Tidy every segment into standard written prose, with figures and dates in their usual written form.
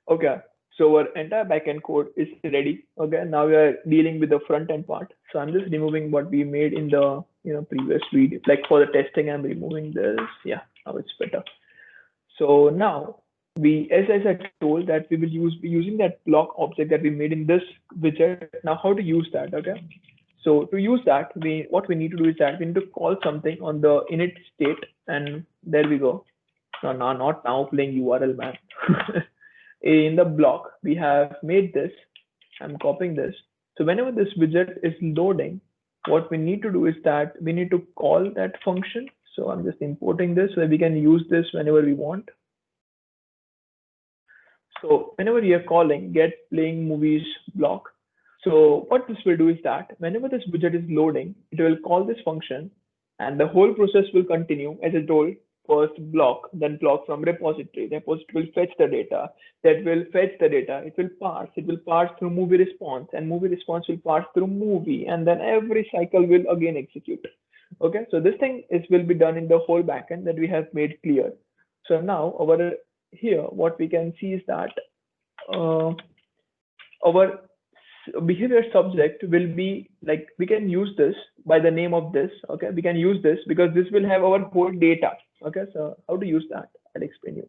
Okay, so our entire backend code is ready. Okay, now we are dealing with the front end part. So I'm just removing what we made in the previous video. Like for the testing, I'm removing this. Yeah, now it's better. So now as I told that we will be using that block object that we made in this widget. Now how to use that? Okay. So to use that, what we need to do is that we need to call something on the init state, and there we go. No, not now playing URL, man. In the block, we have made this. I'm copying this. So whenever this widget is loading, what we need to do is that we need to call that function. So I'm just importing this so that we can use this whenever we want. So whenever you are calling get playing movies block, so what this will do is that whenever this widget is loading, it will call this function, and the whole process will continue as I told. First block, then block from repository. The repository will fetch the data. That will fetch the data. It will parse. It will parse through movie response, and movie response will parse through movie, and then every cycle will again execute. Okay, so this thing will be done in the whole backend that we have made clear. So now over here, what we can see is that our behavior subject will be like, we can use this by the name of this. Okay, we can use this because this will have our whole data. Okay, so how to use that, I'll explain you.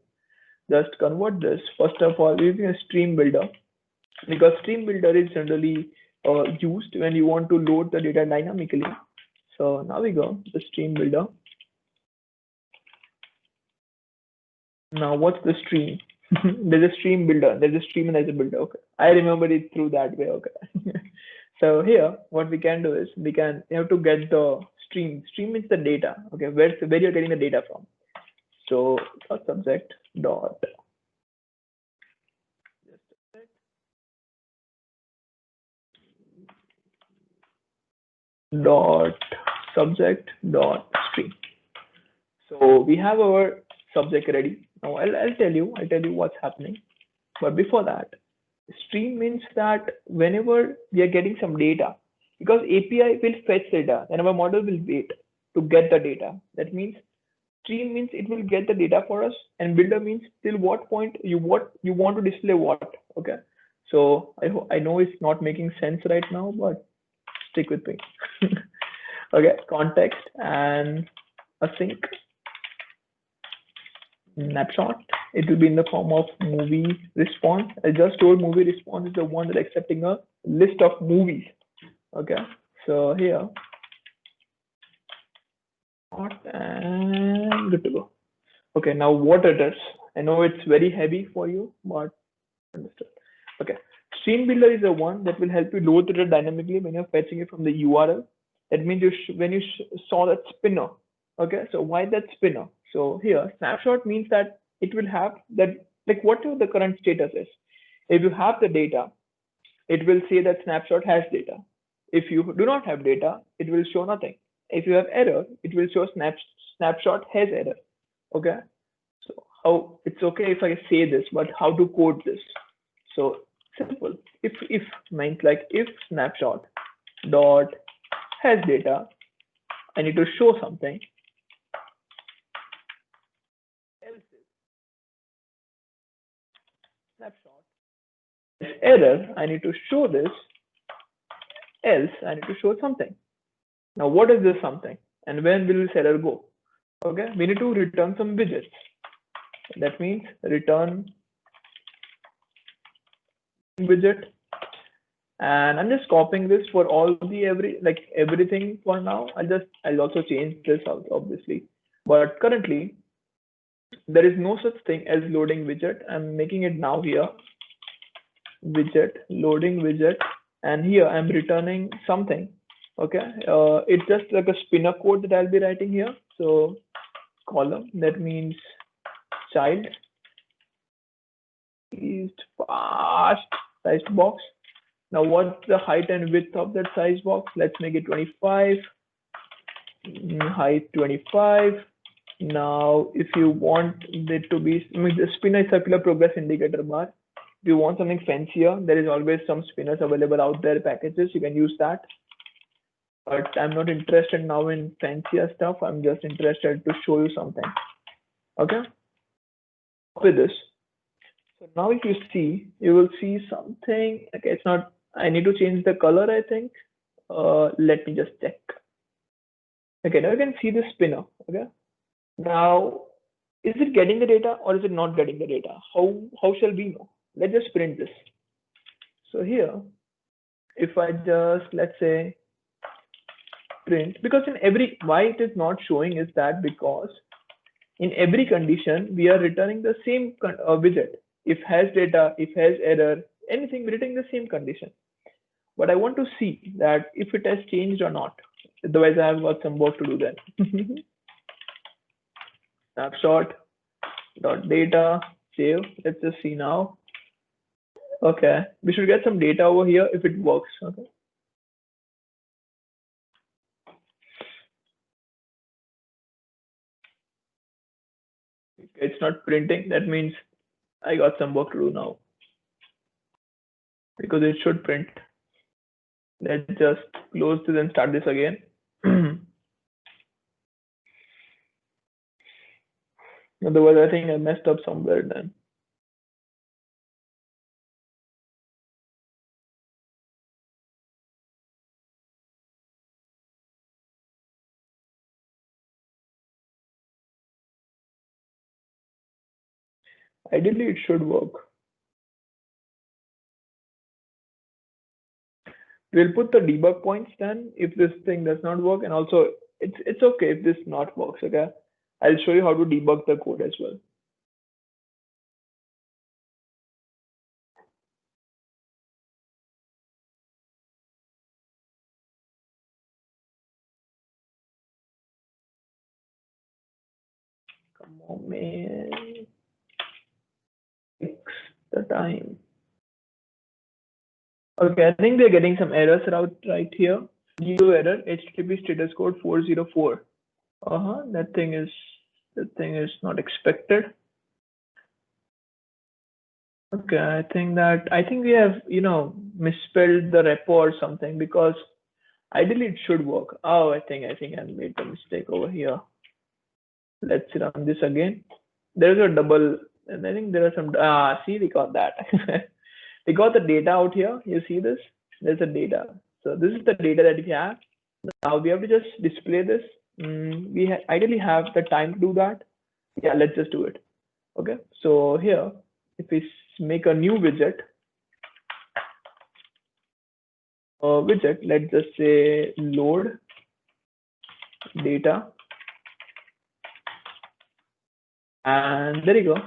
Just convert this. First of all, we're using a stream builder because stream builder is generally used when you want to load the data dynamically. So now we go the stream builder. Now what's the stream? There's a stream builder, there's a stream and there's a builder. Okay, I remember it through that way. Okay. So here what we can do is we have to get the stream. Stream means the data. Okay, where you're getting the data from. So subject dot subject dot stream. So we have our subject ready. Now I'll tell you what's happening. But before that, stream means that whenever we are getting some data, because API will fetch data, then our model will wait to get the data. That means stream means it will get the data for us, and builder means till what point you want to display what. Okay. So I know it's not making sense right now, but stick with me. Okay, context and async snapshot. It will be in the form of movie response. I just told movie response is the one that accepting a list of movies. Okay, so here, and good to go. Okay, now what it is. I know it's very heavy for you, but understood. Okay, stream builder is the one that will help you load the data dynamically when you're fetching it from the URL. That means when you saw that spinner. Okay, so why that spinner? So here, snapshot means that it will have that, like whatever the current status is. If you have the data, it will say that snapshot has data. If you do not have data, it will show nothing. If you have error, it will show snapshot has error. Okay, so how it's okay if I say this, but how to code this? So simple. If means like if snapshot dot has data, I need to show something. Else snapshot error, I need to show this. Else I need to show something. Now what is this something, and when will this error go? Okay, we need to return some widgets. That means return widget, and I'm just copying this for all the everything for now. I'll also change this out obviously, but currently there is no such thing as loading widget. I'm making it now here, widget, loading widget, and here I'm returning something. Okay, it's just like a spinner code that I'll be writing here. So column, that means child is fast sized box. Now what's the height and width of that size box? Let's make it 25, height 25. Now if you want it to be, the spinner is circular progress indicator bar. If you want something fancier, there is always some spinners available out there, packages, you can use that. But I'm not interested now in fancier stuff. I'm just interested to show you something. Okay, with this. So now if you see, you will see something. Okay, it's not, I need to change the color, I think. Let me just check. Okay, now you can see the spinner. Okay, now is it getting the data or is it not getting the data? How shall we know? Let's just print this. So here, if I just, let's say, print, because in every, why it is not showing is that because in every condition we are returning the same widget. If has data, if has error, anything, we're returning the same condition. But I want to see that if it has changed or not. Otherwise, I have got some work to do then. Snapshot dot data save. Let's just see now. Okay, we should get some data over here if it works. Okay. It's not printing. That means I got some work to do now because it should print. Let's just close this and start this again. Otherwise, I think I messed up somewhere then. Ideally, it should work. We'll put the debug points then if this thing does not work, and also it's okay if this not works. Okay, I'll show you how to debug the code as well. Come on, man. Fix the time. Okay, I think we're getting some errors right here. New error, HTTP status code 404. That thing is not expected. Okay, I think we have, misspelled the repo or something, because ideally it should work. Oh, I think I made the mistake over here. Let's run this again. There's a double, and I think there are some, see, we got that. We got the data out here. You see this? There's the data. So this is the data that we have. Now we have to just display this. We ideally have the time to do that. Yeah, let's just do it. Okay, so here, if we make a new widget, let's just say load data, and there you go.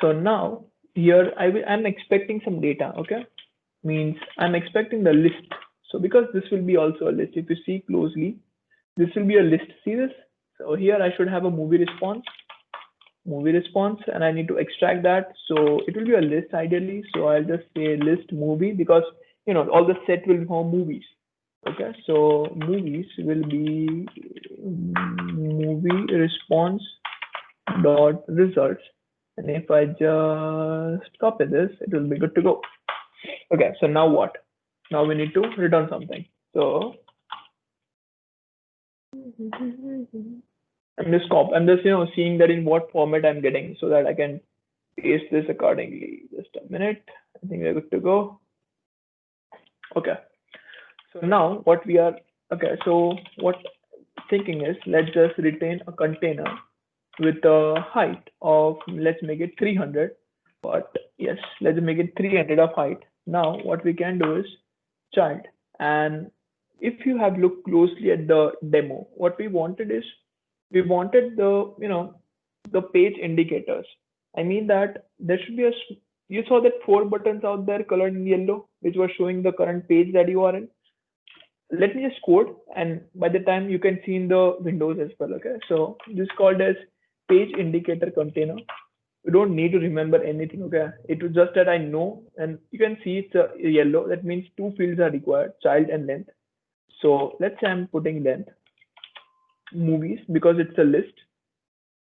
So now here I'm expecting some data. Okay, means I'm expecting the list. So because this will be also a list, if you see closely, this will be a list. See this? So here I should have a movie response, and I need to extract that. So it will be a list ideally. So I'll just say list movie, because all the set will form movies. Okay, so movies will be movie response dot results, and if I just copy this, it will be good to go. Okay, so now what? Now we need to return something. So I'm just seeing that in what format I'm getting, so that I can paste this accordingly. Just a minute. I think we're good to go. Okay. So now what we are, okay, so what thinking is, let's just retain a container with a height of, let's make it 300, but yes, let's make it 300 of height. Now what we can do is child, and if you have looked closely at the demo, what we wanted is, we wanted the page indicators. I mean that there should be you saw that 4 buttons out there colored in yellow, which was showing the current page that you are in. Let me just code, and by the time you can see in the windows as well. Okay, so this is called as page indicator container. You don't need to remember anything. Okay, it was just that I know, and you can see it's a yellow. That means 2 fields are required, child and length. So let's say I'm putting length movies, because it's a list.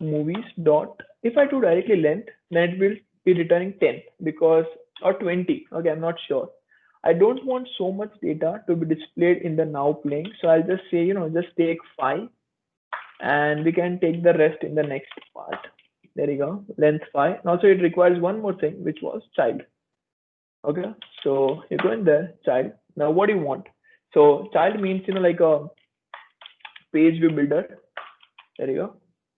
Movies dot, if I do directly length, then it will be returning 10, because, or 20. Okay, I'm not sure. I don't want so much data to be displayed in the now playing, so I'll just say, just take 5, and we can take the rest in the next part. There you go, length 5. And also it requires one more thing, which was child. Okay, so you go in there, child. Now what do you want? So child means, like a page view builder. There you go.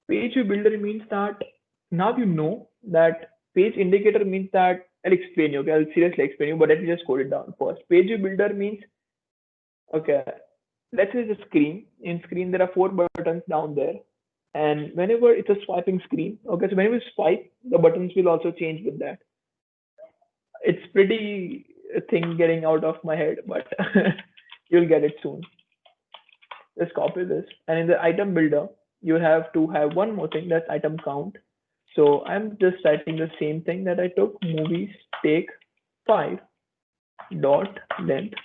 Page view builder means that now you know that page indicator means that I'll explain you. Okay, I'll seriously explain you, but let me just code it down first. Page view builder means, okay, let's say the screen. In screen there are 4 buttons down there, and whenever it's a swiping screen, okay, so whenever you swipe, the buttons will also change with that. It's pretty a thing getting out of my head, but you'll get it soon. Just copy this, and in the item builder, you have to have one more thing, that's item count. So I'm just writing the same thing that I took, movies take 5 dot length,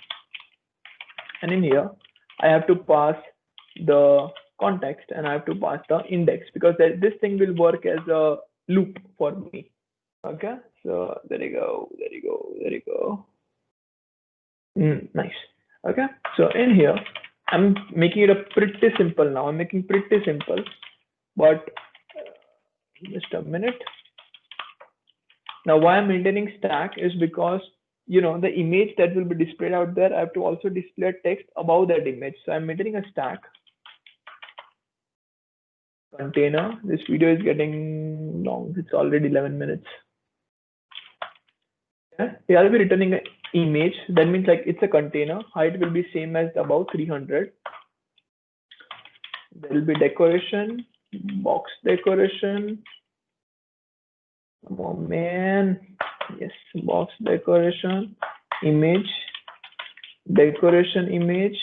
and in here I have to pass the context and I have to pass the index, because this thing will work as a loop for me. Okay, so there you go, there you go, there you go. Nice. Okay, so in here I'm making it a pretty simple now. I'm making pretty simple, but just a minute. Now why I'm maintaining stack is because the image that will be displayed out there, I have to also display text above that image. So I'm maintaining a stack container. This video is getting long. It's already 11 minutes. Yeah, I'll be returning an image. That means like it's a container. Height will be same as about 300. There will be decoration, box decoration. Oh man, yes, box decoration, image, decoration image,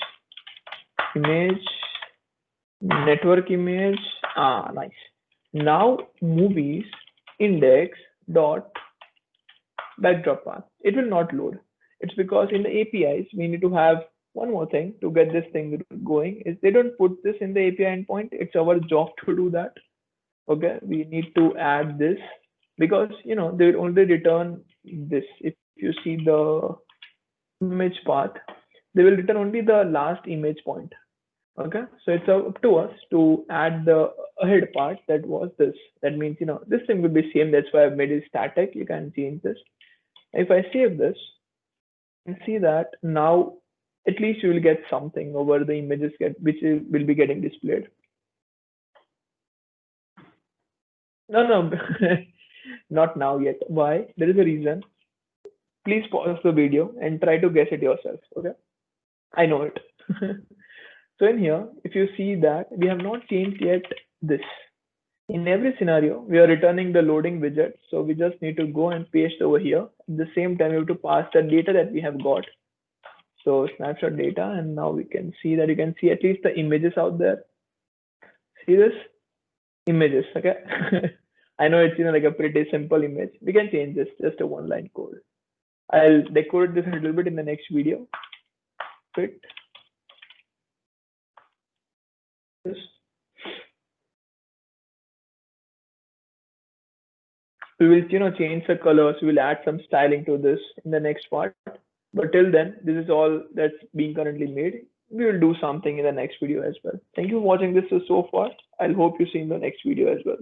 image, network image. Nice. Now movies index dot backdrop path. It will not load. It's because in the APIs we need to have one more thing to get this thing going. Is they don't put this in the API endpoint. It's our job to do that. Okay, we need to add this, because they will only return this. If you see the image path, they will return only the last image point. Okay, so it's up to us to add the ahead part, that was this. That means this thing will be same. That's why I've made it static. You can change this. If I save this and see that now, at least you will get something over the images which will be getting displayed. No, not now yet. Why? There is a reason. Please pause the video and try to guess it yourself. Okay, I know it. So in here, if you see that we have not changed yet this. In every scenario, we are returning the loading widget. So we just need to go and paste over here. At the same time, we have to pass the data that we have got. So snapshot data, and now we can see that you can see at least the images out there. See this? Images, okay? I know it's like a pretty simple image. We can change this, just a 1-line code. I'll decode this a little bit in the next video. Fit this. We will change the colors. We will add some styling to this in the next part. But till then, this is all that's being currently made. We will do something in the next video as well. Thank you for watching this so far. I'll hope you see in the next video as well.